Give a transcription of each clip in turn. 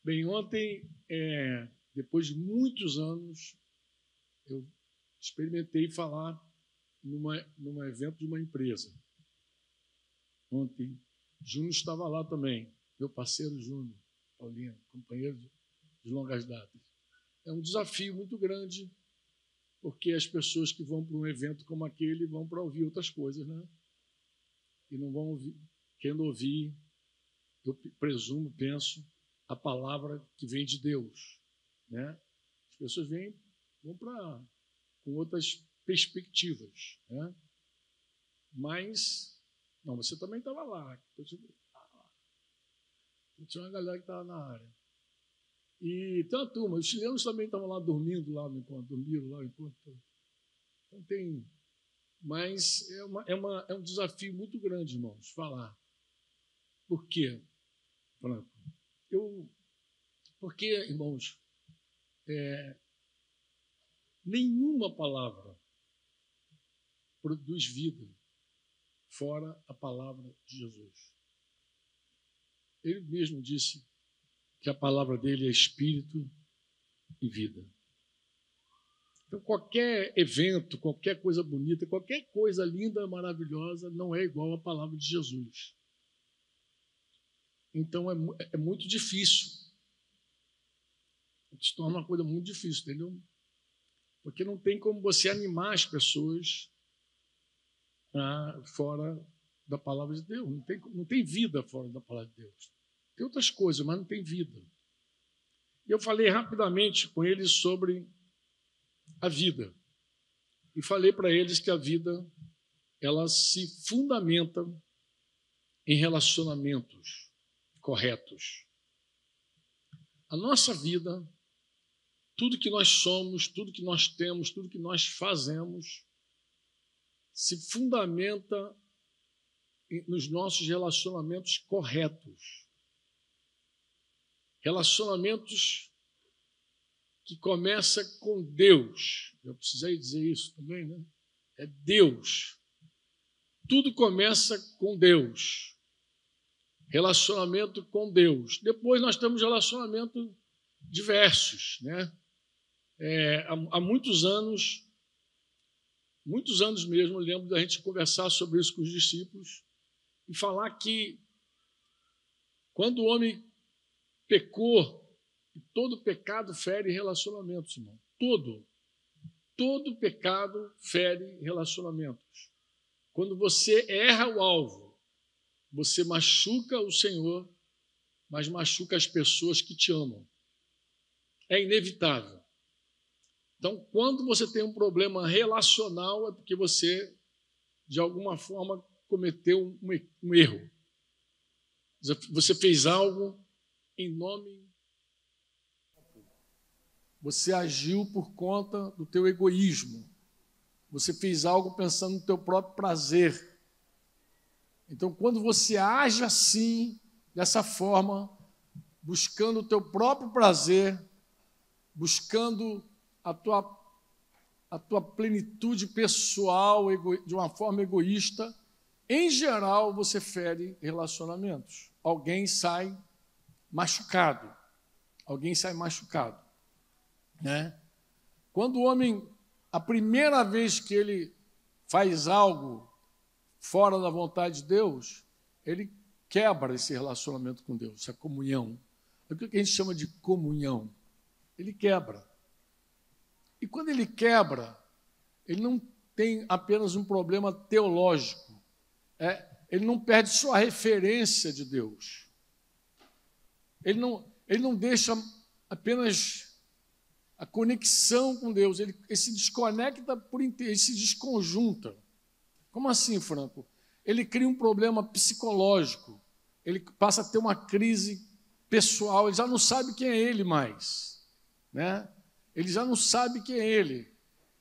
Bem, ontem, depois de muitos anos, eu experimentei falar num evento de uma empresa. Ontem, Júnior estava lá também, meu parceiro Júnior, Paulinho, companheiro de longas datas. É um desafio muito grande, porque as pessoas que vão para um evento como aquele vão para ouvir outras coisas, né? E não vão ouvir, querendo ouvir, eu presumo, penso, a palavra que vem de Deus, né? As pessoas vão com outras perspectivas, né? Mas, não, você também estava lá. Tinha uma galera que estava na área. E tem uma turma, os chilenos também estavam lá dormindo lá no encontro, dormiram lá no encontro. Então tem, mas é um desafio muito grande, irmãos, falar. Por quê, Franco? Porque, irmãos, nenhuma palavra produz vida fora a palavra de Jesus. Ele mesmo disse que a palavra dele é espírito e vida. Então, qualquer evento, qualquer coisa bonita, qualquer coisa linda, maravilhosa, não é igual à palavra de Jesus. Então, é muito difícil. Se torna uma coisa muito difícil, entendeu? Porque não tem como você animar as pessoas fora da palavra de Deus. Não tem vida fora da palavra de Deus. Tem outras coisas, mas não tem vida. E eu falei rapidamente com eles sobre a vida. E falei para eles que a vida ela se fundamenta em relacionamentos corretos. A nossa vida, tudo que nós somos, tudo que nós temos, tudo que nós fazemos, se fundamenta nos nossos relacionamentos corretos. Relacionamentos que começam com Deus. Eu precisei dizer isso também, né? É Deus. Tudo começa com Deus. Relacionamento com Deus. Depois nós temos relacionamentos diversos, né? Há muitos anos mesmo, eu lembro da gente conversar sobre isso com os discípulos e falar que quando o homem pecou, e todo pecado fere relacionamentos, irmão. Todo pecado fere relacionamentos. Quando você erra o alvo, você machuca o Senhor, mas machuca as pessoas que te amam. É inevitável. Então, quando você tem um problema relacional, é porque você, de alguma forma, cometeu um erro. Você fez algo em nome. Você agiu por conta do teu egoísmo. Você fez algo pensando no teu próprio prazer. Então, quando você age assim, dessa forma, buscando o teu próprio prazer, buscando a tua plenitude pessoal de uma forma egoísta, em geral, você fere relacionamentos. Alguém sai machucado. Né? Quando o homem, a primeira vez que ele faz algo fora da vontade de Deus, ele quebra esse relacionamento com Deus, essa comunhão. O que a gente chama de comunhão? Ele quebra. E quando ele quebra, ele não tem apenas um problema teológico, ele não perde só a referência de Deus. Ele não deixa apenas a conexão com Deus, ele se desconecta por inteiro, ele se desconjunta. Como assim, Franco? Ele cria um problema psicológico, ele passa a ter uma crise pessoal, ele já não sabe quem é ele mais, né? Ele já não sabe quem é ele.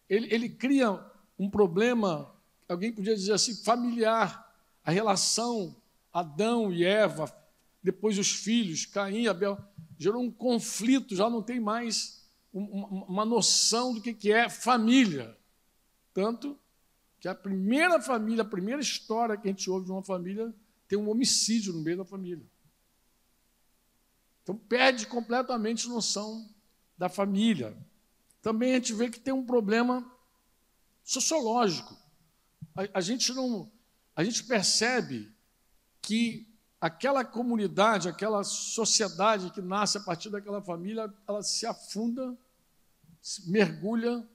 Ele cria um problema, alguém podia dizer assim, familiar, a relação Adão e Eva, depois os filhos, Caim e Abel, gerou um conflito, já não tem mais uma noção do que é família. Tanto que a primeira família, a primeira história que a gente ouve de uma família, tem um homicídio no meio da família. Então, perde completamente noção da família. Também a gente vê que tem um problema sociológico. A gente percebe que aquela comunidade, aquela sociedade que nasce a partir daquela família, ela se afunda, mergulha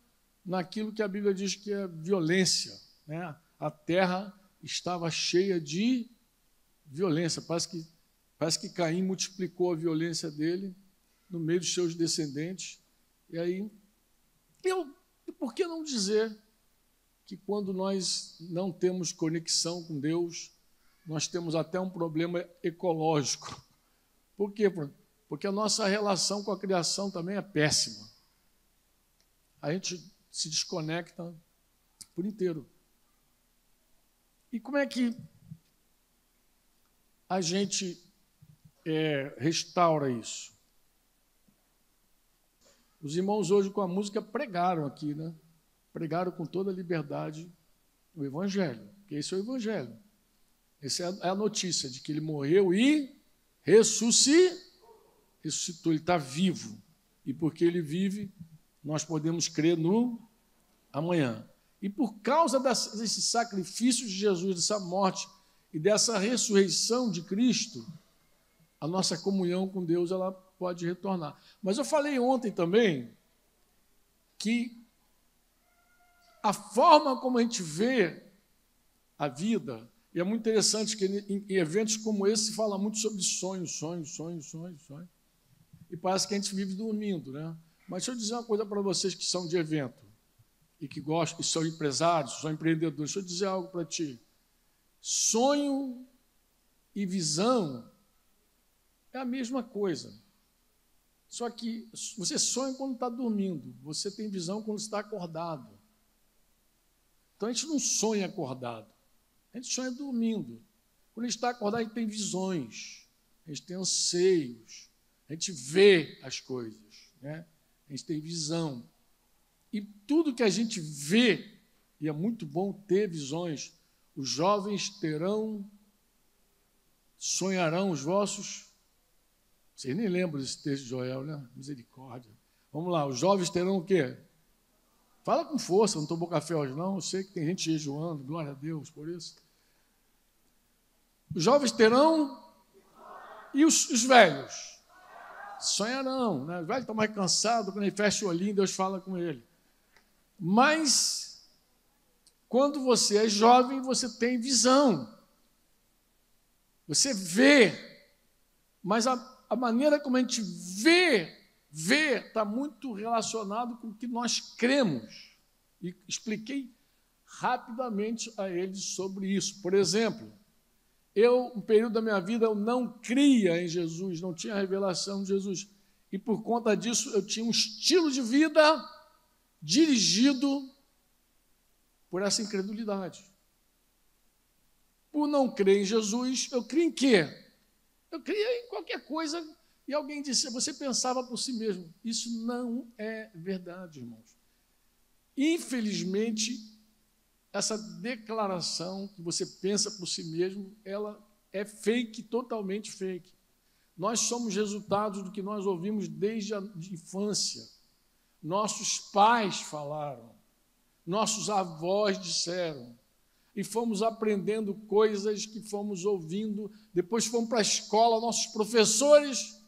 naquilo que a Bíblia diz que é violência, né? A terra estava cheia de violência. Parece que Caim multiplicou a violência dele no meio dos seus descendentes. E aí, por que não dizer que quando nós não temos conexão com Deus, nós temos até um problema ecológico? Por quê? Porque a nossa relação com a criação também é péssima. A gente se desconecta por inteiro. E como é que a gente restaura isso? Os irmãos hoje com a música pregaram aqui, né? Pregaram com toda a liberdade o Evangelho, porque esse é o Evangelho. Essa é a notícia de que ele morreu e ressuscitou. Ele está vivo. E porque ele vive, nós podemos crer no amanhã. E por causa desse sacrifício de Jesus, dessa morte e dessa ressurreição de Cristo, a nossa comunhão com Deus ela pode retornar. Mas eu falei ontem também que a forma como a gente vê a vida, e é muito interessante que em eventos como esse se fala muito sobre sonhos. E parece que a gente vive dormindo, né? Mas deixa eu dizer uma coisa para vocês que são de evento e que gostam, que são empresários, são empreendedores. Deixa eu dizer algo para ti. Sonho e visão é a mesma coisa. Só que você sonha quando está dormindo, você tem visão quando está acordado. Então a gente não sonha acordado, a gente sonha dormindo. Quando a gente está acordado, a gente tem visões, a gente tem anseios, a gente vê as coisas, né? A gente tem visão. E tudo que a gente vê, e é muito bom ter visões, os jovens sonharão os vossos. Vocês nem lembram desse texto de Joel, né? Misericórdia. Vamos lá, os jovens terão o quê? Fala com força, não tomou café hoje não, eu sei que tem gente jejuando, glória a Deus por isso. Os jovens terão e os velhos sonharão, né? O velho está mais cansado, quando ele fecha o olhinho, Deus fala com ele. Mas, quando você é jovem, você tem visão. Você vê, mas a maneira como a gente vê está muito relacionado com o que nós cremos. E expliquei rapidamente a eles sobre isso. Por exemplo, um período da minha vida, eu não cria em Jesus, não tinha revelação de Jesus. E por conta disso, eu tinha um estilo de vida dirigido por essa incredulidade. Por não crer em Jesus, eu crio em quê? Eu cria em qualquer coisa. E alguém disse, você pensava por si mesmo. Isso não é verdade, irmãos. Infelizmente, essa declaração que você pensa por si mesmo, ela é fake, totalmente fake. Nós somos resultados do que nós ouvimos desde a infância. Nossos pais falaram, nossos avós disseram, e fomos aprendendo coisas que fomos ouvindo, depois fomos para a escola, nossos professores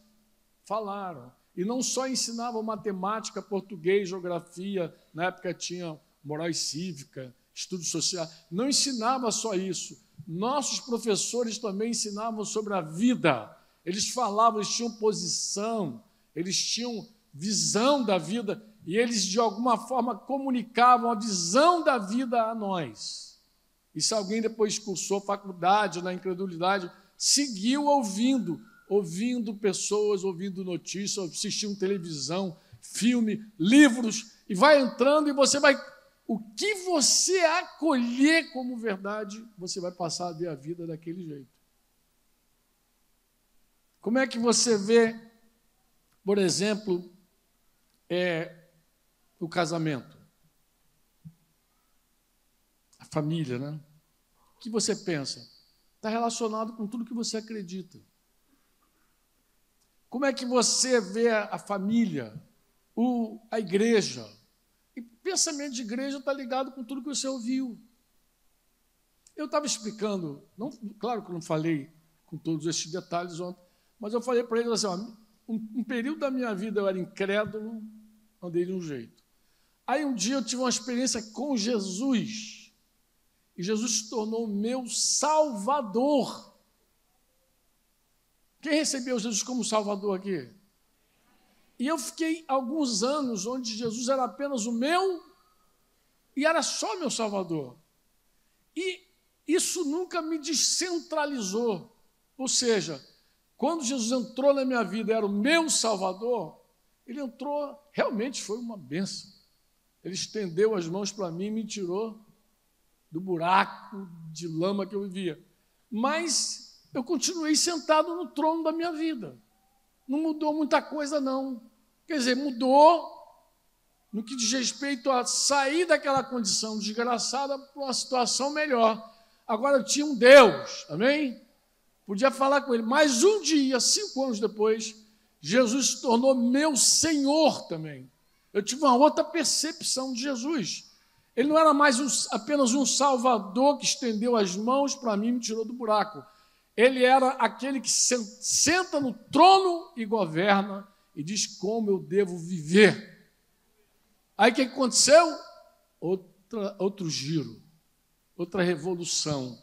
falaram, e não só ensinavam matemática, português, geografia, na época tinha moral e cívica, estudo social, não ensinava só isso, nossos professores também ensinavam sobre a vida, eles falavam, eles tinham posição, eles tinham visão da vida, e eles de alguma forma comunicavam a visão da vida a nós. E se alguém depois cursou faculdade na incredulidade, seguiu ouvindo pessoas, ouvindo notícias, assistindo televisão, filme, livros, e vai entrando e você vai... O que você acolher como verdade, você vai passar a ver a vida daquele jeito. Como é que você vê, por exemplo, o casamento? A família, né? O que você pensa? Está relacionado com tudo que você acredita. Como é que você vê a família, a igreja? E pensamento de igreja está ligado com tudo que você ouviu. Eu estava explicando, claro que eu não falei com todos esses detalhes ontem, mas eu falei para ele assim, ó, um período da minha vida eu era incrédulo, andei de um jeito. Aí um dia eu tive uma experiência com Jesus, e Jesus se tornou meu Salvador. Quem recebeu Jesus como Salvador aqui? E eu fiquei alguns anos onde Jesus era apenas o meu e era só meu Salvador. E isso nunca me descentralizou. Ou seja, quando Jesus entrou na minha vida, era o meu Salvador, ele entrou, realmente foi uma bênção. Ele estendeu as mãos para mim e me tirou do buraco de lama que eu vivia. Mas eu continuei sentado no trono da minha vida. Não mudou muita coisa, não. Quer dizer, mudou no que diz respeito a sair daquela condição desgraçada para uma situação melhor. Agora eu tinha um Deus, amém? Podia falar com ele. Mas um dia, 5 anos depois, Jesus se tornou meu Senhor também. Eu tive uma outra percepção de Jesus. Ele não era mais apenas um Salvador que estendeu as mãos para mim e me tirou do buraco. Ele era aquele que senta no trono e governa e diz como eu devo viver. Aí o que aconteceu? Outro giro, outra revolução.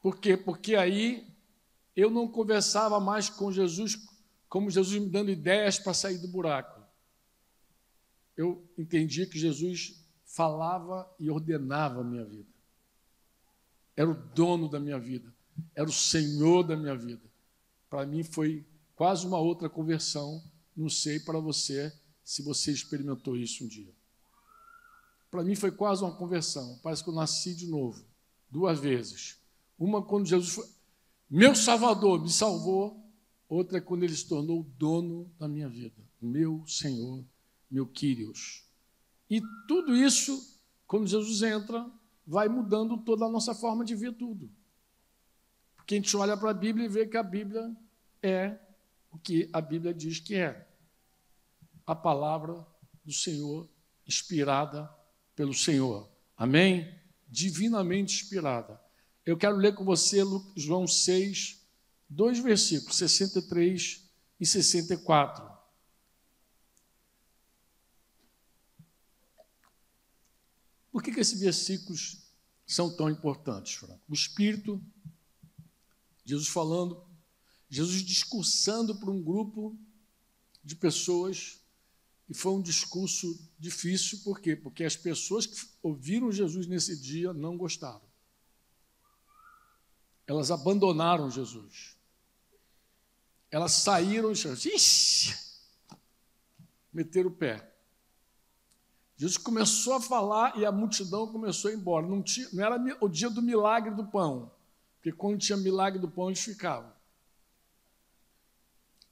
Por quê? Porque aí eu não conversava mais com Jesus como Jesus me dando ideias para sair do buraco. Eu entendia que Jesus falava e ordenava a minha vida. Era o dono da minha vida. Era o Senhor da minha vida. Para mim foi quase uma outra conversão. Não sei para você, se você experimentou isso um dia. Para mim foi quase uma conversão. Parece que eu nasci de novo, 2 vezes. Uma quando Jesus foi meu Salvador, me salvou. Outra é quando ele se tornou o dono da minha vida. Meu Senhor, meu Kyrios. E tudo isso, quando Jesus entra, vai mudando toda a nossa forma de ver tudo. Porque a gente olha para a Bíblia e vê que a Bíblia é o que a Bíblia diz que é. A palavra do Senhor, inspirada pelo Senhor. Amém? Divinamente inspirada. Eu quero ler com você João 6, 2 versículos, 63 e 64. Por que esses versículos são tão importantes, Franco? O Espírito, Jesus falando, Jesus discursando para um grupo de pessoas, e foi um discurso difícil, por quê? Porque as pessoas que ouviram Jesus nesse dia não gostaram. Elas abandonaram Jesus. Elas saíram e meteram o pé. Jesus começou a falar e a multidão começou a ir embora. Não era o dia do milagre do pão, porque quando tinha milagre do pão eles ficavam.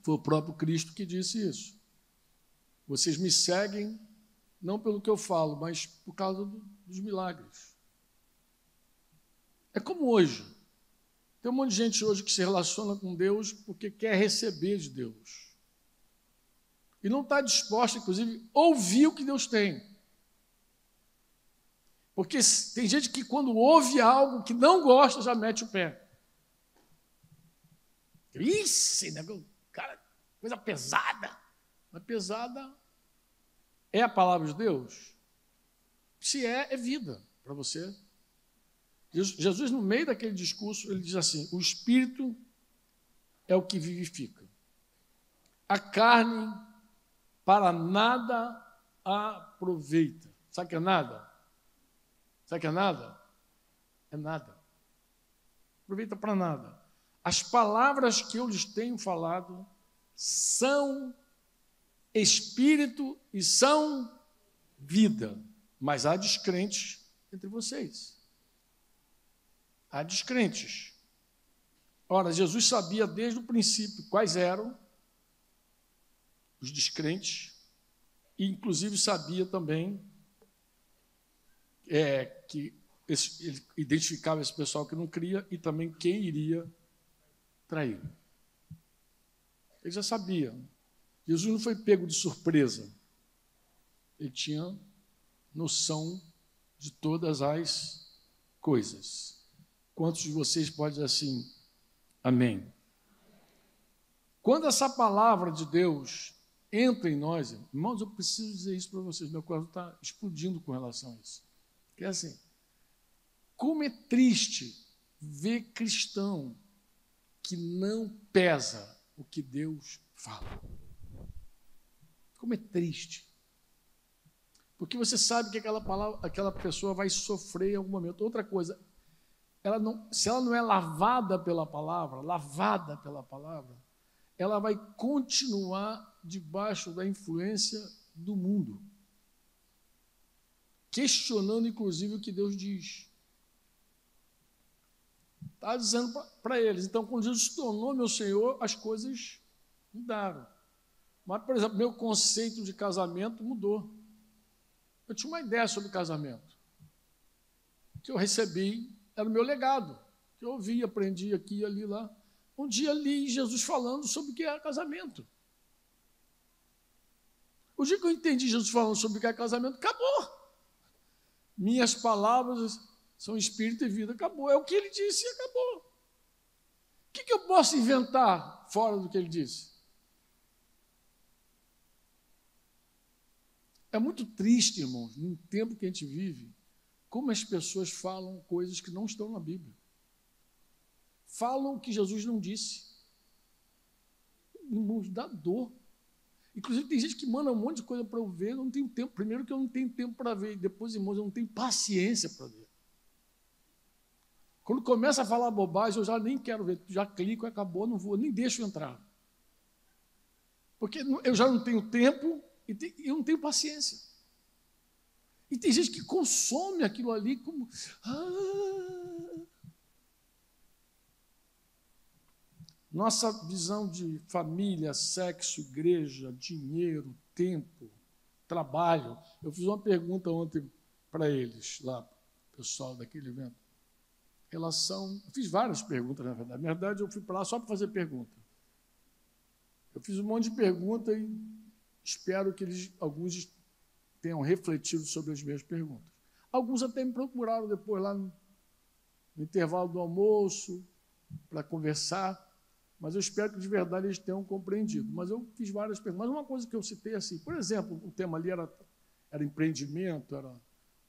Foi o próprio Cristo que disse isso. Vocês me seguem não pelo que eu falo, mas por causa dos milagres. É como hoje. Tem um monte de gente hoje que se relaciona com Deus porque quer receber de Deus. E não está disposta, inclusive, a ouvir o que Deus tem. Porque tem gente que, quando ouve algo que não gosta, já mete o pé. Isso, cara, coisa pesada. Mas pesada é a palavra de Deus? Se é vida para você. Jesus, no meio daquele discurso, ele diz assim, o Espírito é o que vivifica. A carne para nada aproveita. Sabe o que é nada? Sabe o que é nada? É nada. Aproveita para nada. As palavras que eu lhes tenho falado são espírito e são vida. Mas há descrentes entre vocês. Há descrentes. Ora, Jesus sabia desde o princípio quais eram os descrentes e, inclusive, sabia também que ele identificava esse pessoal que não cria e também quem iria traí-lo. Ele já sabia. Jesus não foi pego de surpresa. Ele tinha noção de todas as coisas. Quantos de vocês podem dizer assim, amém? Quando essa palavra de Deus entra em nós, irmãos, eu preciso dizer isso para vocês, meu coração está explodindo com relação a isso. Que é assim, como é triste ver cristão que não pesa o que Deus fala. Como é triste. Porque você sabe que aquela pessoa vai sofrer em algum momento. Outra coisa, se ela não é lavada pela palavra, ela vai continuar debaixo da influência do mundo, questionando, inclusive, o que Deus diz. Está dizendo para eles. Então, quando Jesus se tornou meu Senhor, as coisas mudaram. Mas, por exemplo, meu conceito de casamento mudou. Eu tinha uma ideia sobre casamento, que eu recebi, era o meu legado, que eu ouvi, aprendi aqui, ali, lá. Um dia li Jesus falando sobre o que é casamento. O dia que eu entendi Jesus falando sobre o que é casamento, acabou. Minhas palavras são espírito e vida, acabou. É o que ele disse e acabou. O que eu posso inventar fora do que ele disse? É muito triste, irmãos, no tempo que a gente vive, como as pessoas falam coisas que não estão na Bíblia. Falam o que Jesus não disse. Irmãos, dá dor. Inclusive, tem gente que manda um monte de coisa para eu ver, eu não tenho tempo. Primeiro que eu não tenho tempo para ver, e depois, irmãos, eu não tenho paciência para ver. Quando começa a falar bobagem, eu já nem quero ver, já clico, acabou, não vou, nem deixo entrar. Porque eu já não tenho tempo e eu não tenho paciência. E tem gente que consome aquilo ali como... Nossa visão de família, sexo, igreja, dinheiro, tempo, trabalho. Eu fiz uma pergunta ontem para eles, lá, pessoal daquele evento. Eu fiz várias perguntas, na verdade. Na verdade, eu fui para lá só para fazer pergunta. Eu fiz um monte de perguntas e espero que alguns tenham refletido sobre as minhas perguntas. Alguns até me procuraram depois lá no intervalo do almoço para conversar, mas eu espero que de verdade eles tenham compreendido. Mas eu fiz várias perguntas. Mas uma coisa que eu citei assim, por exemplo, o tema ali era empreendimento, era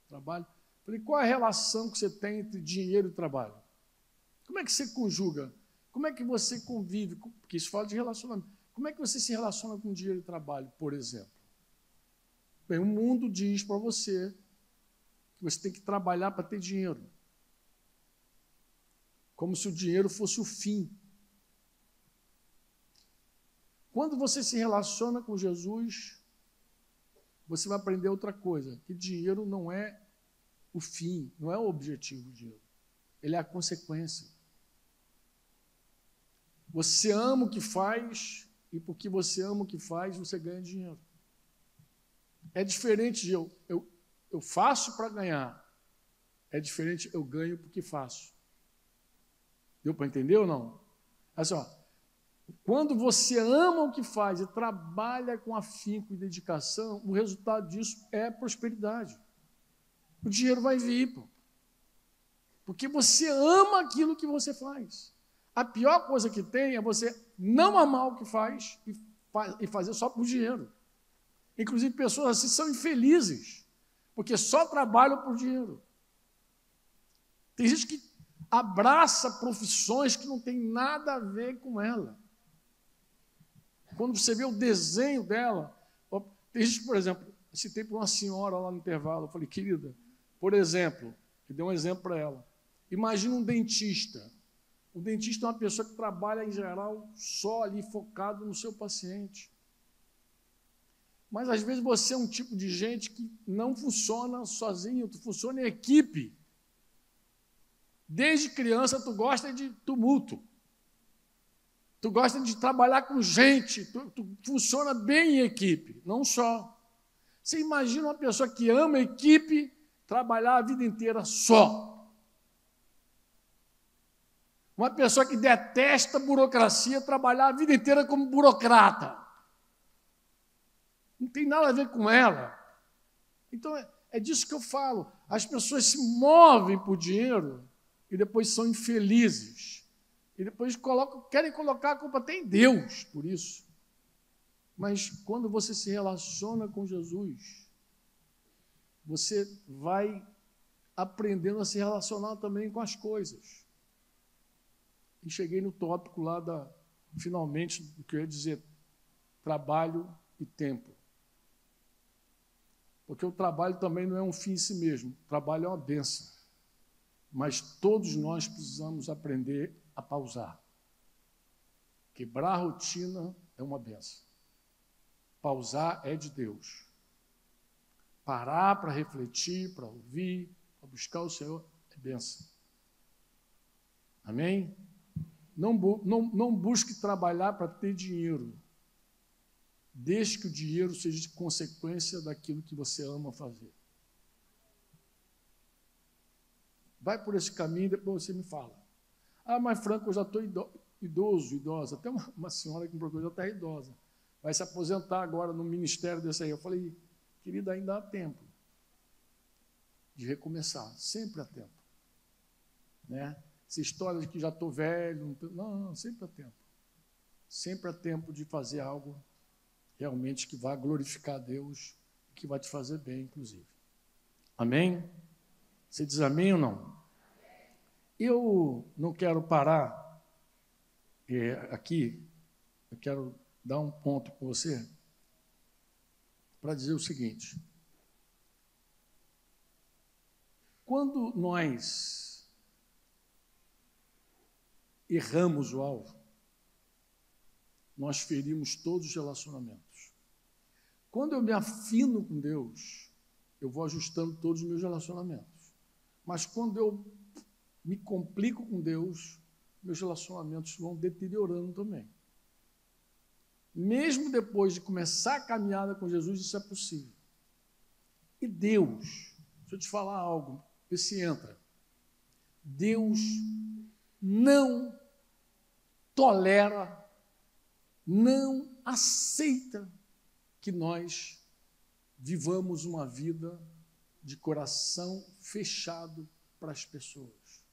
trabalho. Falei, qual a relação que você tem entre dinheiro e trabalho? Como é que você conjuga? Como é que você convive? Porque isso fala de relacionamento. Como é que você se relaciona com dinheiro e trabalho, por exemplo? Bem, o mundo diz para você que você tem que trabalhar para ter dinheiro. Como se o dinheiro fosse o fim. Quando você se relaciona com Jesus, você vai aprender outra coisa, que dinheiro não é o fim, não é o objetivo do dinheiro. Ele é a consequência. Você ama o que faz, e porque você ama o que faz, você ganha dinheiro. É diferente de eu faço para ganhar. É diferente, eu ganho porque faço. Deu para entender ou não? Assim, ó, quando você ama o que faz e trabalha com afinco e dedicação, o resultado disso é prosperidade. O dinheiro vai vir, pô. Porque você ama aquilo que você faz. A pior coisa que tem é você não amar o que faz e fazer só por dinheiro. Inclusive, pessoas assim são infelizes, porque só trabalham por dinheiro. Tem gente que abraça profissões que não tem nada a ver com ela. Quando você vê o desenho dela, tem gente, por exemplo, citei para uma senhora lá no intervalo, eu falei, querida, por exemplo, eu dei um exemplo para ela, imagina um dentista. O dentista é uma pessoa que trabalha, em geral, só ali focado no seu paciente. Mas, às vezes, você é um tipo de gente que não funciona sozinho, tu funciona em equipe. Desde criança, tu gosta de tumulto. Tu gosta de trabalhar com gente, tu funciona bem em equipe, não só. Você imagina uma pessoa que ama equipe trabalhar a vida inteira só. Uma pessoa que detesta burocracia, trabalhar a vida inteira como burocrata. Não tem nada a ver com ela. Então, é disso que eu falo. As pessoas se movem por dinheiro e depois são infelizes. E depois querem colocar a culpa até em Deus por isso. Mas quando você se relaciona com Jesus, você vai aprendendo a se relacionar também com as coisas. E cheguei no tópico lá finalmente, do que eu ia dizer, trabalho e tempo. Porque o trabalho também não é um fim em si mesmo. O trabalho é uma bênção. Mas todos nós precisamos aprender a pausar. Quebrar a rotina é uma bênção. Pausar é de Deus. Parar para refletir, para ouvir, para buscar o Senhor é bênção. Amém? Não busque trabalhar para ter dinheiro. Deixe que o dinheiro seja de consequência daquilo que você ama fazer. Vai por esse caminho e depois você me fala. Ah, mas Franco, eu já estou idosa. Até uma senhora que me procurou já está idosa. Vai se aposentar agora no ministério desse aí. Eu falei, querida, ainda há tempo de recomeçar. Sempre há tempo. Né? Essa história de que já estou velho. Não, sempre há tempo. Sempre há tempo de fazer algo realmente que vai glorificar a Deus, que vai te fazer bem, inclusive. Amém? Você diz amém ou não? Eu não quero parar aqui, eu quero dar um ponto com você para dizer o seguinte. Quando nós erramos o alvo, nós ferimos todos os relacionamentos. Quando eu me afino com Deus, eu vou ajustando todos os meus relacionamentos. Mas quando eu me complico com Deus, meus relacionamentos vão deteriorando também. Mesmo depois de começar a caminhada com Jesus, isso é possível. E Deus, deixa eu te falar algo, vê se entra. Deus não tolera, não aceita que nós vivamos uma vida de coração fechado para as pessoas.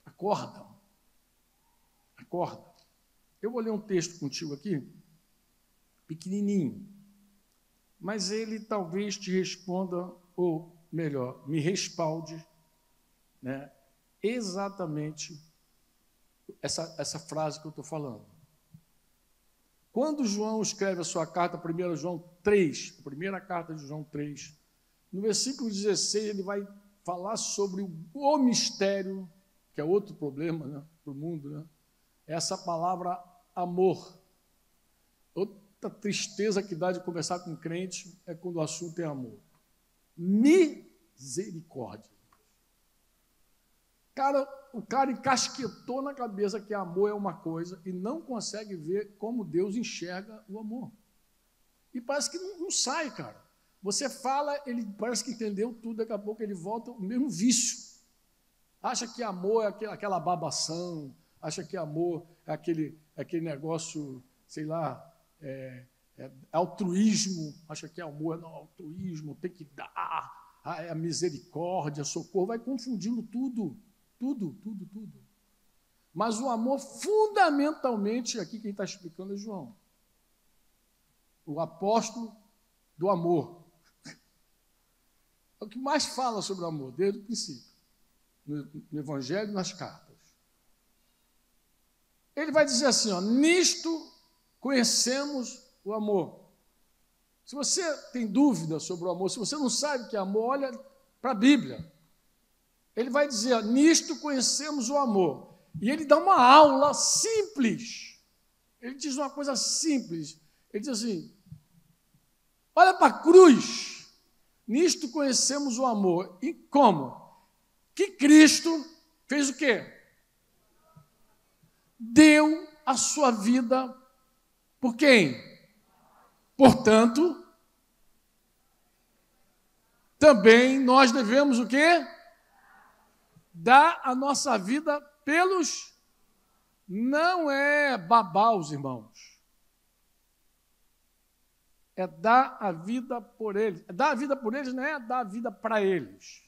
Acorda. Acorda. Eu vou ler um texto contigo aqui, pequenininho, mas ele talvez te responda, ou melhor, me respalde, né, exatamente essa frase que eu estou falando. Quando João escreve a sua carta, 1 João 3, a primeira carta de João 3, no versículo 16, ele vai falar sobre o mistério, que é outro problema, né, para o mundo, né? Essa palavra amor. Outra tristeza que dá de conversar com crente é quando o assunto é amor. Misericórdia. O cara encasquetou na cabeça que amor é uma coisa e não consegue ver como Deus enxerga o amor. E parece que não sai, cara. Você fala, ele parece que entendeu tudo, daqui a pouco ele volta o mesmo vício. Acha que amor é aquela babação, acha que amor é aquele negócio, sei lá, altruísmo, acha que amor é altruísmo, tem que dar, é a misericórdia, socorro, vai confundindo tudo. Tudo. Mas o amor, fundamentalmente, aqui quem está explicando é João. O apóstolo do amor. É o que mais fala sobre o amor, desde o princípio. No Evangelho e nas cartas. Ele vai dizer assim, ó, nisto conhecemos o amor. Se você tem dúvida sobre o amor, se você não sabe o que é amor, olha para a Bíblia. Ele vai dizer, nisto conhecemos o amor. E ele dá uma aula simples. Ele diz uma coisa simples. Ele diz assim, olha para a cruz. Nisto conhecemos o amor. E como? Que Cristo fez o quê? Deu a sua vida por quem? Portanto, também nós devemos o quê? Dar a nossa vida pelos não é babar os irmãos. É dar a vida por eles. Dar a vida por eles não é dar a vida para eles.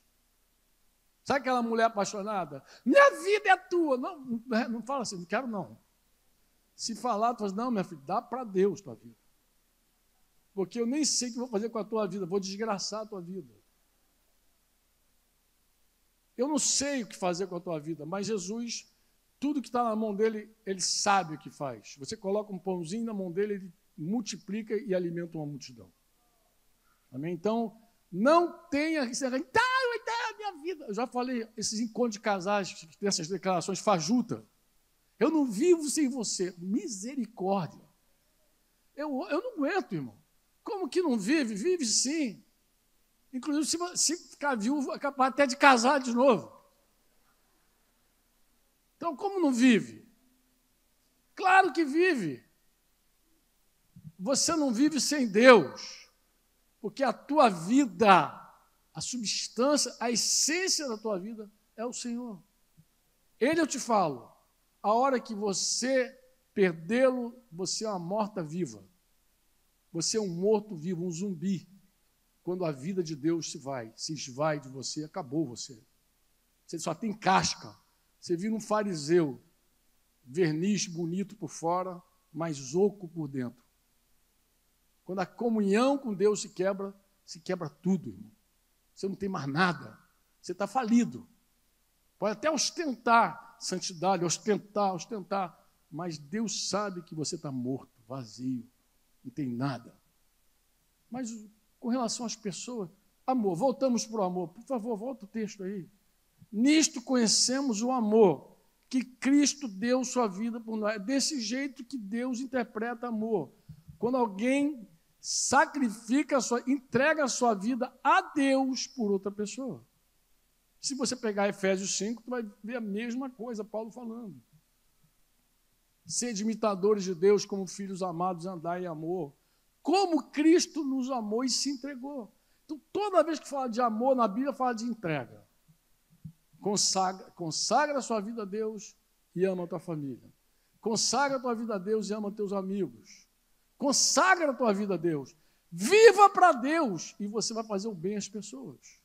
Sabe aquela mulher apaixonada? Minha vida é tua. Não, não fala assim, não quero não. Se falar, tu fala, não, minha filha, dá para Deus tua vida. Porque eu nem sei o que vou fazer com a tua vida, vou desgraçar a tua vida. Eu não sei o que fazer com a tua vida, mas Jesus, tudo que está na mão dele, ele sabe o que faz. Você coloca um pãozinho na mão dele, ele multiplica e alimenta uma multidão. Amém? Então, não tenha que ser, vai dar a minha vida. Eu já falei, esses encontros de casais que tem essas declarações fajuta. Eu não vivo sem você. Misericórdia. Eu não aguento, irmão. Como que não vive? Vive sim. Inclusive, se ficar viúvo, é capaz até de casar de novo. Então, como não vive? Claro que vive. Você não vive sem Deus, porque a tua vida, a substância, a essência da tua vida é o Senhor. Ele, eu te falo, a hora que você perdê-lo, você é uma morta-viva. Você é um morto-vivo, um zumbi. Quando a vida de Deus se esvai de você, acabou você. Você só tem casca. Você vira um fariseu, verniz bonito por fora, mas oco por dentro. Quando a comunhão com Deus se quebra tudo, irmão. Você não tem mais nada. Você está falido. Pode até ostentar santidade, ostentar, mas Deus sabe que você está morto, vazio, não tem nada. Mas com relação às pessoas, amor, voltamos para o amor. Por favor, volta o texto aí. Nisto conhecemos o amor, que Cristo deu sua vida por nós. É desse jeito que Deus interpreta amor. Quando alguém entrega a sua vida a Deus por outra pessoa. Se você pegar Efésios 5, tu vai ver a mesma coisa, Paulo falando. Sede imitadores de Deus como filhos amados, andai em amor. Como Cristo nos amou e se entregou. Então, toda vez que fala de amor na Bíblia, fala de entrega. Consagra a sua vida a Deus e ama a tua família. Consagra a tua vida a Deus e ama teus amigos. Consagra a tua vida a Deus. Viva para Deus e você vai fazer o bem às pessoas.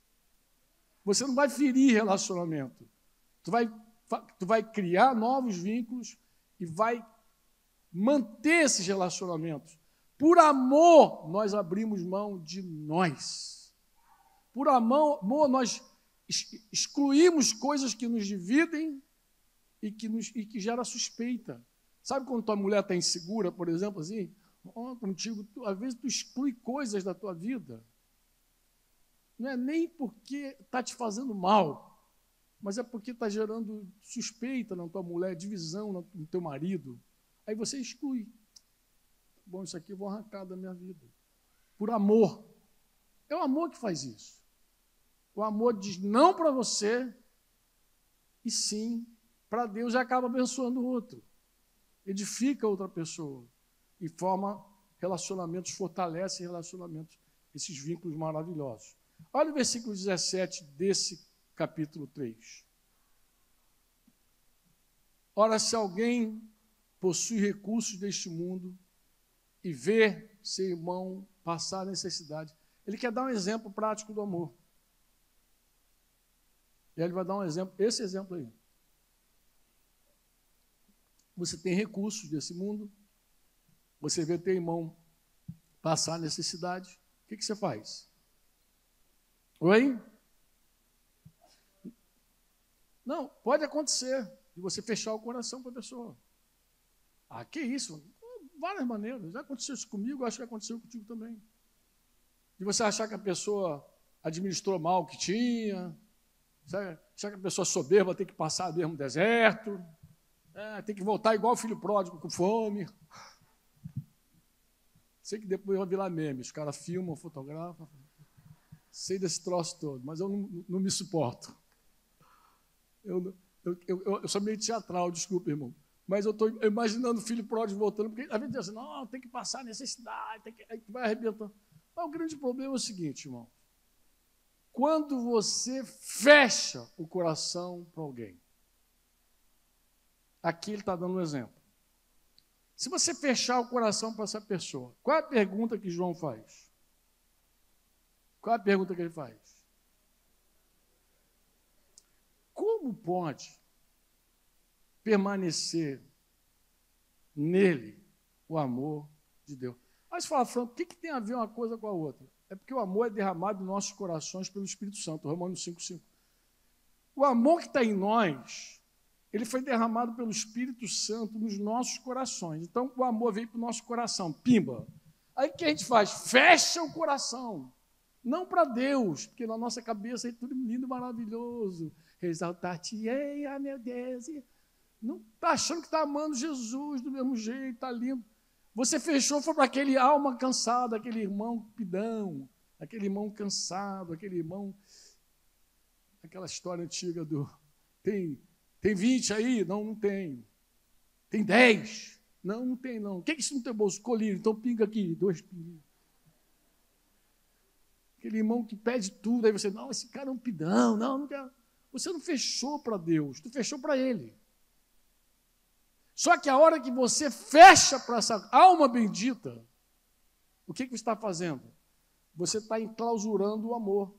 Você não vai ferir relacionamento. Tu vai criar novos vínculos e vai manter esses relacionamentos. Por amor, nós abrimos mão de nós. Por amor, nós excluímos coisas que nos dividem e que gera suspeita. Sabe quando tua mulher está insegura, por exemplo, assim? Contigo, às vezes tu exclui coisas da tua vida. Não é nem porque está te fazendo mal, mas é porque está gerando suspeita na tua mulher, divisão no teu marido. Aí você exclui. Bom, isso aqui eu vou arrancar da minha vida. Por amor. É o amor que faz isso. O amor diz não para você e sim para Deus e acaba abençoando o outro. Edifica outra pessoa e forma relacionamentos, fortalece relacionamentos, esses vínculos maravilhosos. Olha o versículo 17 desse capítulo 3. Ora, se alguém possui recursos deste mundo e vê seu irmão passar necessidade, ele quer dar um exemplo prático do amor. E ele vai dar um exemplo, esse exemplo aí. Você tem recursos desse mundo, você vê teu irmão passar necessidade, o que você faz? Oi? Não, pode acontecer de você fechar o coração para a pessoa. Ah, que isso? Várias maneiras. Já aconteceu isso comigo, acho que aconteceu contigo também. De você achar que a pessoa administrou mal o que tinha, achar que a pessoa soberba tem que passar mesmo deserto, tem que voltar igual o filho pródigo com fome. Sei que depois vai virar meme, os caras filmam, fotografam. Sei desse troço todo, mas eu não me suporto. Eu sou meio teatral, desculpa, irmão. Mas eu estou imaginando o filho pródigo voltando, porque a gente diz assim, não, tem que passar necessidade, aí vai arrebentando. Mas o grande problema é o seguinte, irmão. Quando você fecha o coração para alguém, aqui ele está dando um exemplo. Se você fechar o coração para essa pessoa, qual é a pergunta que João faz? Qual é a pergunta que ele faz? Como pode permanecer nele o amor de Deus? Aí você fala, Franco, o que tem a ver uma coisa com a outra? É porque o amor é derramado em nossos corações pelo Espírito Santo, Romanos 5,5. O amor que está em nós, ele foi derramado pelo Espírito Santo nos nossos corações. Então, o amor veio para o nosso coração, pimba. Aí o que a gente faz? Fecha o coração. Não para Deus, porque na nossa cabeça é tudo lindo e maravilhoso. Exaltar-te-ei, ah, meu Deus. Não está achando que está amando Jesus do mesmo jeito, está lindo. Você fechou, foi para aquele alma cansada, aquele irmão pidão, aquele irmão cansado, aquele irmão... Aquela história antiga do... Tem 20 aí? Não, não tem. Tem 10? Não, não tem não. O que é isso no teu bolso? Colírio. Então pinga aqui, 2 pinguinhos. Aquele irmão que pede tudo, aí você, não, esse cara é um pidão, não quero. Você não fechou para Deus, tu fechou para Ele. Só que a hora que você fecha para essa alma bendita, o que você está fazendo? Você está enclausurando o amor.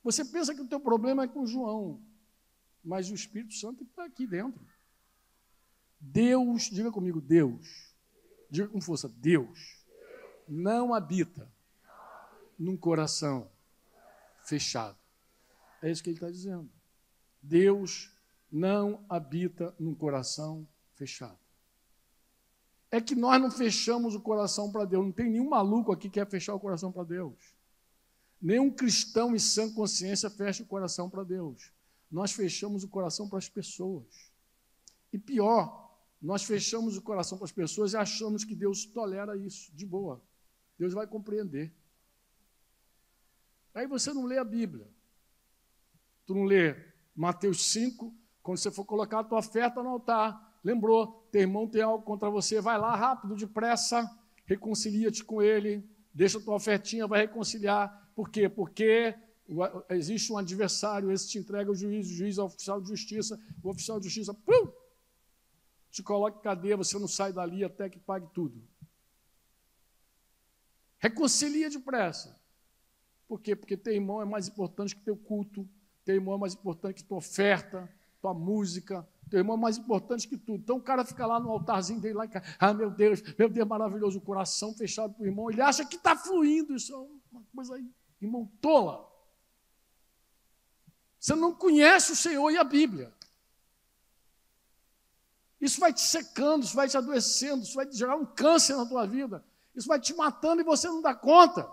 Você pensa que o teu problema é com João, mas o Espírito Santo está aqui dentro. Deus, diga comigo, Deus. Diga com força, Deus não habita num coração fechado. É isso que ele está dizendo. Deus não habita num coração fechado. É que nós não fechamos o coração para Deus. Não tem nenhum maluco aqui que quer fechar o coração para Deus. Nenhum cristão em sã consciência fecha o coração para Deus. Nós fechamos o coração para as pessoas. E pior, nós fechamos o coração para as pessoas e achamos que Deus tolera isso, de boa. Deus vai compreender. Aí você não lê a Bíblia. Tu não lê Mateus 5, quando você for colocar a tua oferta no altar. Lembrou, teu irmão tem algo contra você, vai lá rápido, depressa, reconcilia-te com ele, deixa a tua ofertinha, vai reconciliar. Por quê? Porque existe um adversário, esse te entrega ao juiz, o juiz é o oficial de justiça, o oficial de justiça, te coloca em cadeia, você não sai dali até que pague tudo. Reconcilia depressa. Por quê? Porque teu irmão é mais importante que teu culto, teu irmão é mais importante que tua oferta, tua música, teu irmão é mais importante que tudo. Então o cara fica lá no altarzinho dele, lá em casa, ah, meu Deus, maravilhoso, o coração fechado para o irmão, ele acha que está fluindo, isso é uma coisa aí, irmão, tola. Você não conhece o Senhor e a Bíblia. Isso vai te secando, isso vai te adoecendo, isso vai te gerar um câncer na tua vida, isso vai te matando e você não dá conta.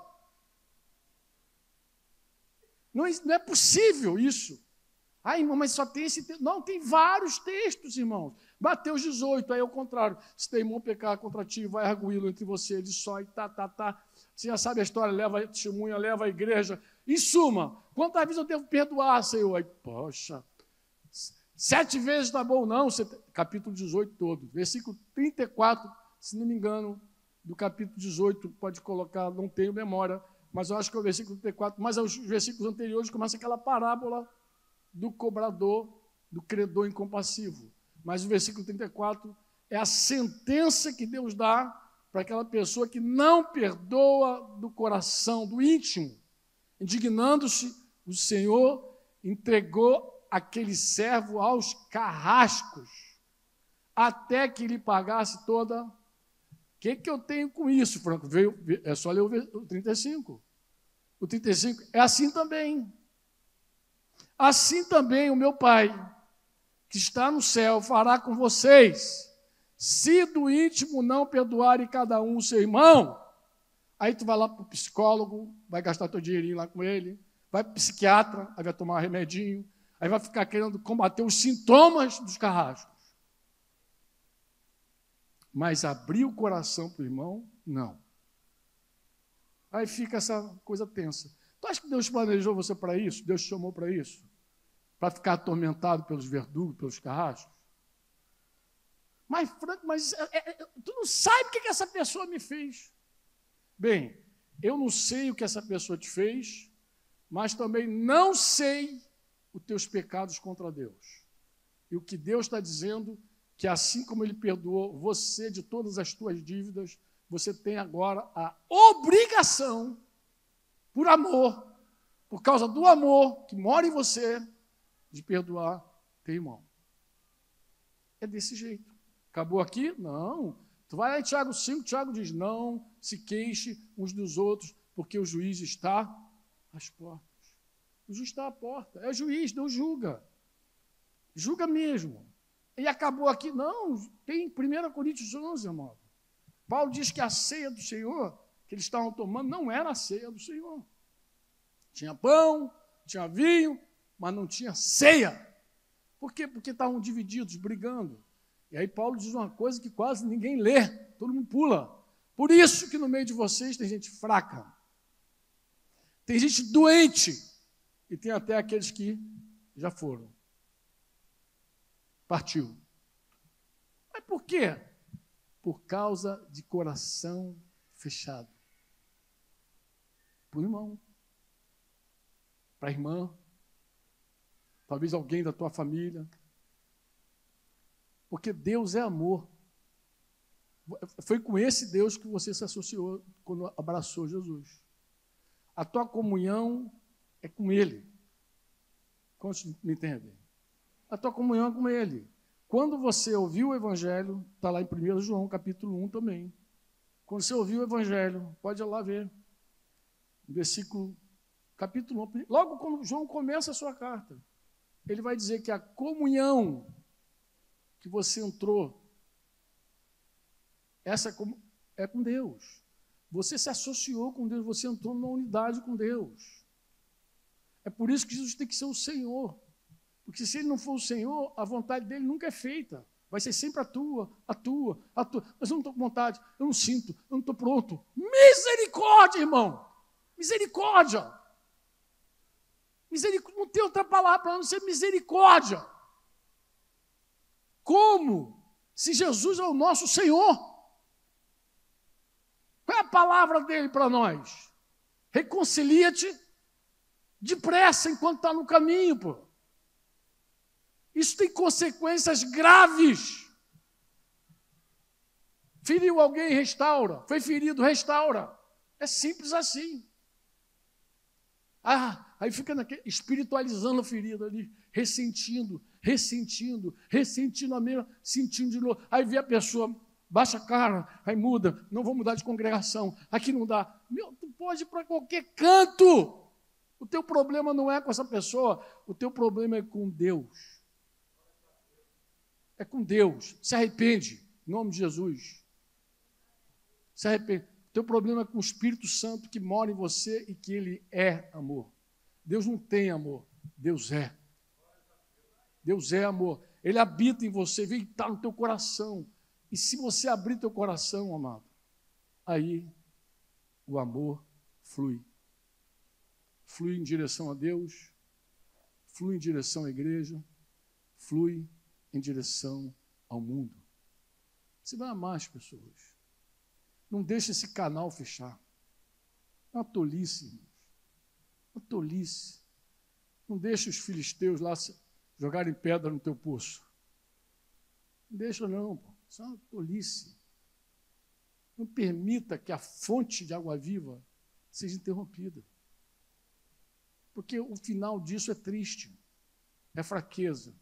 Não é possível isso. Ah, irmão, mas só tem esse texto. Não, tem vários textos, irmãos. Mateus 18, aí é o contrário. Se teu irmão pecar contra ti, vai arguí-lo entre você, ele só e tá. Você já sabe a história, leva a testemunha, leva a igreja. Em suma, quantas vezes eu devo perdoar, Senhor? Aí, poxa, 7 vezes está bom, não. Capítulo 18 todo. Versículo 34, se não me engano, do capítulo 18, pode colocar, não tenho memória, mas eu acho que é o versículo 34, mas os versículos anteriores começa aquela parábola do cobrador, do credor incompassivo. Mas o versículo 34 é a sentença que Deus dá para aquela pessoa que não perdoa do coração, do íntimo. Indignando-se, o Senhor entregou aquele servo aos carrascos, até que lhe pagasse toda... O que eu tenho com isso, Franco? É só ler o 35. O 35 é assim também. Assim também o meu Pai, que está no céu, fará com vocês, se do íntimo não perdoarem cada um o seu irmão. Aí tu vai lá para o psicólogo, vai gastar teu dinheirinho lá com ele, vai para o psiquiatra, aí vai tomar um remedinho, aí vai ficar querendo combater os sintomas dos carrascos. Mas abrir o coração para o irmão, não. Aí fica essa coisa tensa. Tu acha que Deus planejou você para isso? Deus te chamou para isso? Para ficar atormentado pelos verdugos, pelos carrascos? Mas, Franco, tu não sabe o que essa pessoa me fez. Bem, eu não sei o que essa pessoa te fez, mas também não sei os teus pecados contra Deus. E o que Deus está dizendo, que assim como Ele perdoou você de todas as suas dívidas, você tem agora a obrigação, por amor, por causa do amor que mora em você, de perdoar teu irmão. É desse jeito. Acabou aqui? Não. Tu vai lá em Tiago 5, Tiago diz, não se queixe uns dos outros, porque o juiz está às portas. O juiz está à porta. É juiz, não julga. Julga mesmo. E acabou aqui? Não. Tem 1 Coríntios 11, irmão. Paulo diz que a ceia do Senhor, que eles estavam tomando, não era a ceia do Senhor. Tinha pão, tinha vinho, mas não tinha ceia. Por quê? Porque estavam divididos, brigando. E aí Paulo diz uma coisa que quase ninguém lê, todo mundo pula. Por isso que no meio de vocês tem gente fraca, tem gente doente, e tem até aqueles que já foram. Partiu. Mas por quê? Por causa de coração fechado. Para o irmão, para a irmã, talvez alguém da tua família. Porque Deus é amor. Foi com esse Deus que você se associou quando abraçou Jesus. A tua comunhão é com Ele. Quantos me entendem? A tua comunhão é com Ele. Quando você ouviu o Evangelho, está lá em 1 João, capítulo 1 também. Quando você ouviu o Evangelho, pode ir lá ver. Versículo, capítulo 1. Logo quando João começa a sua carta, ele vai dizer que a comunhão que você entrou, essa é com Deus. Você se associou com Deus, você entrou numa unidade com Deus. É por isso que Jesus tem que ser o Senhor. Porque se Ele não for o Senhor, a vontade dEle nunca é feita. Vai ser sempre a tua. Mas eu não estou com vontade, eu não sinto, eu não estou pronto. Misericórdia, irmão! Misericórdia! Não tem outra palavra para não ser misericórdia. Como? Se Jesus é o nosso Senhor. Qual é a palavra dele para nós? Reconcilia-te depressa enquanto está no caminho, pô. Isso tem consequências graves. Feriu alguém, restaura. Foi ferido, restaura. É simples assim. Aí fica espiritualizando a ferida ali, ressentindo a mesma, sentindo de novo. Aí vê a pessoa, baixa a cara, aí muda, não vou mudar de congregação, aqui não dá. Meu, tu pode ir para qualquer canto. O teu problema não é com essa pessoa, o teu problema é com Deus. É com Deus. Se arrepende, em nome de Jesus. Se arrepende. O teu problema é com o Espírito Santo que mora em você e que Ele é amor. Deus não tem amor, Deus é. Deus é amor. Ele habita em você, vem estar no teu coração. E se você abrir teu coração, amado, aí o amor flui. Flui em direção a Deus, flui em direção à igreja, flui em direção ao mundo. Você vai amar as pessoas. Não deixe esse canal fechar. É uma tolice, irmãos. Uma tolice. Não deixe os filisteus lá jogarem pedra no teu poço. Não deixa não, pô. Isso é uma tolice. Não permita que a fonte de água viva seja interrompida. Porque o final disso é triste, é fraqueza,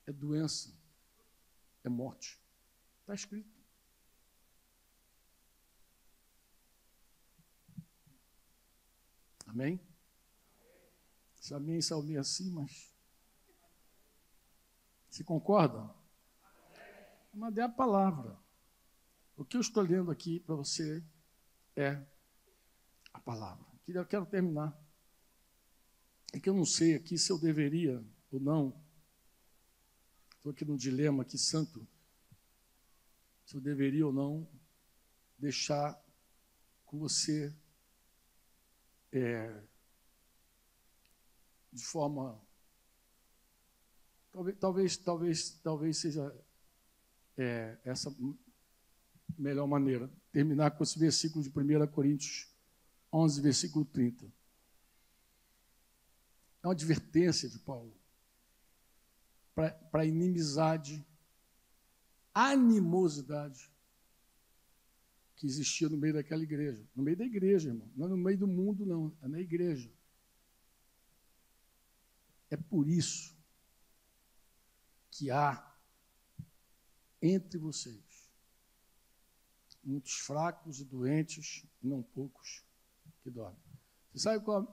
é doença, é morte. Está escrito. Amém? Se amém, salmei assim, mas... Você concorda? Mas é a palavra. O que eu estou lendo aqui para você é a palavra. Eu quero terminar. É que eu não sei aqui se eu deveria ou não. Estou aqui num dilema aqui santo. Se eu deveria ou não deixar com você de forma... Talvez seja essa melhor maneira. Terminar com esse versículo de 1 Coríntios 11, versículo 30. É uma advertência de Paulo. para a inimizade, animosidade que existia no meio daquela igreja. No meio da igreja, irmão. Não é no meio do mundo, não. É na igreja. É por isso que há entre vocês muitos fracos e doentes, e não poucos que dormem. Você sabe qual a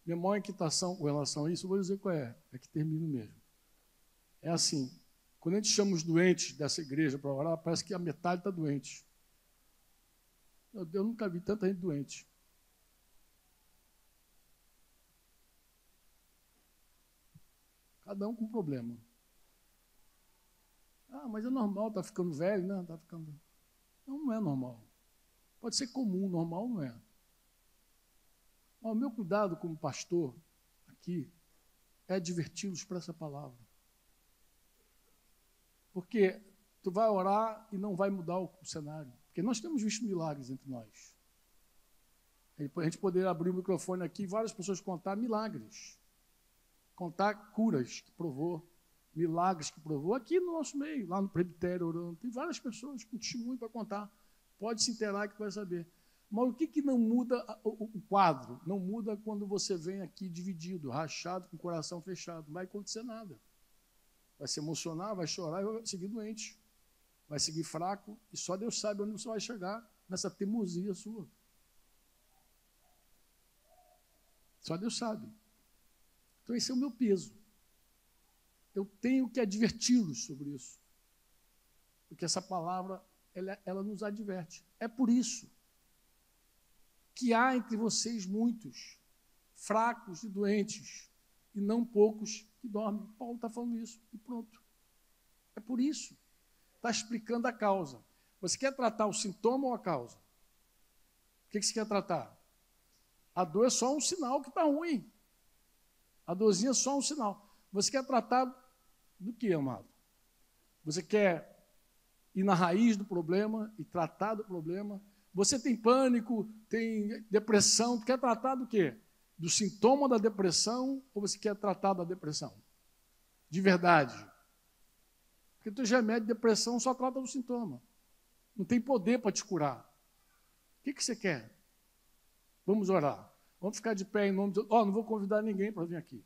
minha maior inquietação com relação a isso? Eu vou dizer qual é. É que termino mesmo. É assim, quando a gente chama os doentes dessa igreja para orar, parece que a metade está doente. Eu nunca vi tanta gente doente. Cada um com um problema. Ah, mas é normal, está ficando velho, né? Tá ficando... Não é normal. Pode ser comum, normal não é. O meu cuidado como pastor aqui é adverti-los para essa palavra. Porque tu vai orar e não vai mudar o cenário. Porque nós temos visto milagres entre nós. A gente poderia abrir o microfone aqui e várias pessoas contar milagres. Contar curas que provou, milagres que provou. Aqui no nosso meio, lá no presbitério orando, tem várias pessoas com testemunho para contar. Pode se inteirar que tu vai saber. Mas o que não muda o quadro? Não muda quando você vem aqui dividido, rachado, com o coração fechado. Não vai acontecer nada. Vai se emocionar, vai chorar e vai seguir doente. Vai seguir fraco e só Deus sabe onde você vai chegar nessa teimosia sua. Só Deus sabe. Então esse é o meu peso. Eu tenho que adverti-los sobre isso. Porque essa palavra, ela nos adverte. É por isso que há entre vocês muitos fracos e doentes, e não poucos que dormem. Paulo está falando isso, e pronto. É por isso. Está explicando a causa. Você quer tratar o sintoma ou a causa? O que você quer tratar? A dor é só um sinal que está ruim. A dorzinha é só um sinal. Você quer tratar do que, amado? Você quer ir na raiz do problema e tratar do problema? Você tem pânico, tem depressão, quer tratar do quê? Do sintoma da depressão ou você quer tratar da depressão? De verdade. Porque o teu remédio de depressão só trata do sintoma. Não tem poder para te curar. O que você quer? Vamos orar. Vamos ficar de pé em nome de Deus. Não vou convidar ninguém para vir aqui.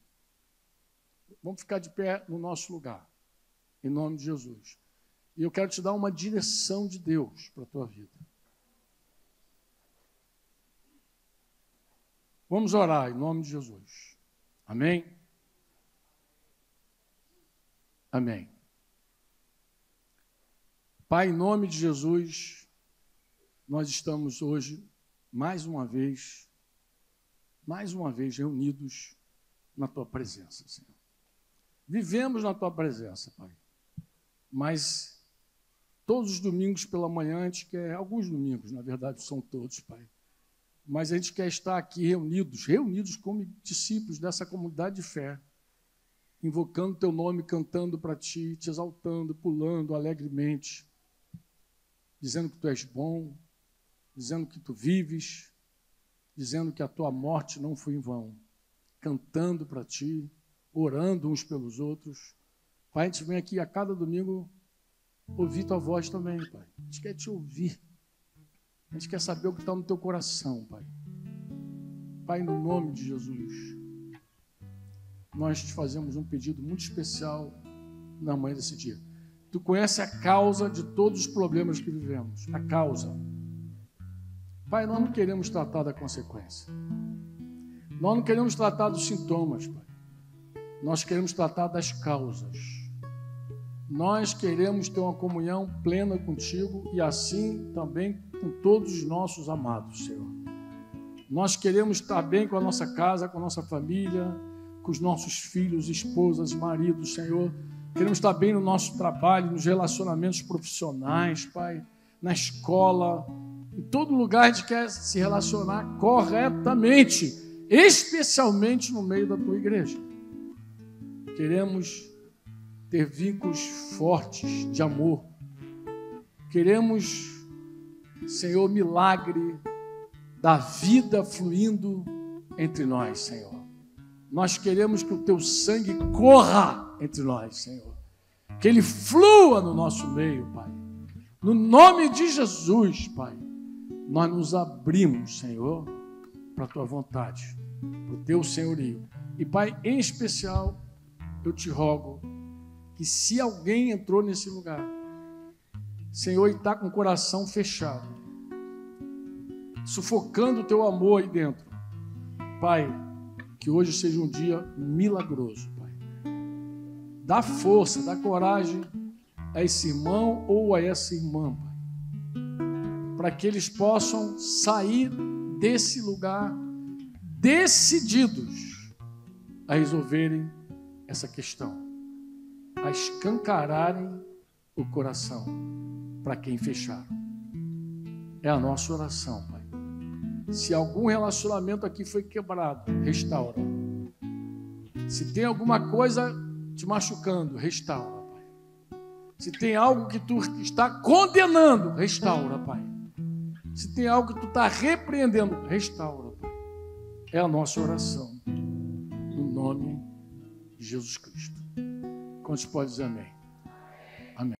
Vamos ficar de pé no nosso lugar. Em nome de Jesus. E eu quero te dar uma direção de Deus para a tua vida. Vamos orar em nome de Jesus. Amém? Amém. Pai, em nome de Jesus, nós estamos hoje, mais uma vez reunidos na Tua presença, Senhor. Vivemos na Tua presença, Pai. Mas todos os domingos pela manhã, a gente quer, alguns domingos, na verdade, são todos, Pai. Mas a gente quer estar aqui reunidos como discípulos dessa comunidade de fé, invocando Teu nome, cantando para Ti, Te exaltando, pulando alegremente, dizendo que Tu és bom, dizendo que Tu vives, dizendo que a Tua morte não foi em vão, cantando para Ti, orando uns pelos outros. Pai, a gente vem aqui a cada domingo ouvir Tua voz também, Pai. A gente quer Te ouvir. A gente quer saber o que está no Teu coração, Pai. Pai, no nome de Jesus, nós te fazemos um pedido muito especial na manhã desse dia. Tu conhece a causa de todos os problemas que vivemos. A causa. Pai, nós não queremos tratar da consequência. Nós não queremos tratar dos sintomas, Pai. Nós queremos tratar das causas. Nós queremos ter uma comunhão plena contigo e assim também com todos os nossos amados, Senhor. Nós queremos estar bem com a nossa casa, com a nossa família, com os nossos filhos, esposas, maridos, Senhor. Queremos estar bem no nosso trabalho, nos relacionamentos profissionais, Pai, na escola, em todo lugar a gente quer se relacionar corretamente, especialmente no meio da Tua igreja. Queremos ter vínculos fortes de amor. Queremos, Senhor, milagre da vida fluindo entre nós, Senhor. Nós queremos que o Teu sangue corra entre nós, Senhor. que ele flua no nosso meio, Pai. No nome de Jesus, Pai, nós nos abrimos, Senhor, para a Tua vontade, para o Teu senhorio. E, Pai, em especial, eu te rogo que se alguém entrou nesse lugar, Senhor, e está com o coração fechado, sufocando o Teu amor aí dentro, Pai, que hoje seja um dia milagroso, Pai. Dá força, dá coragem a esse irmão ou a essa irmã, Pai, para que eles possam sair desse lugar decididos a resolverem essa questão, a escancararem o coração para quem fecharam. É a nossa oração, Pai. Se algum relacionamento aqui foi quebrado, restaura. Se tem alguma coisa te machucando, restaura, Pai. Se tem algo que tu está condenando, restaura, Pai. Se tem algo que tu está repreendendo, restaura, Pai. É a nossa oração. No nome de Jesus Cristo. Quantos podem dizer amém? Amém.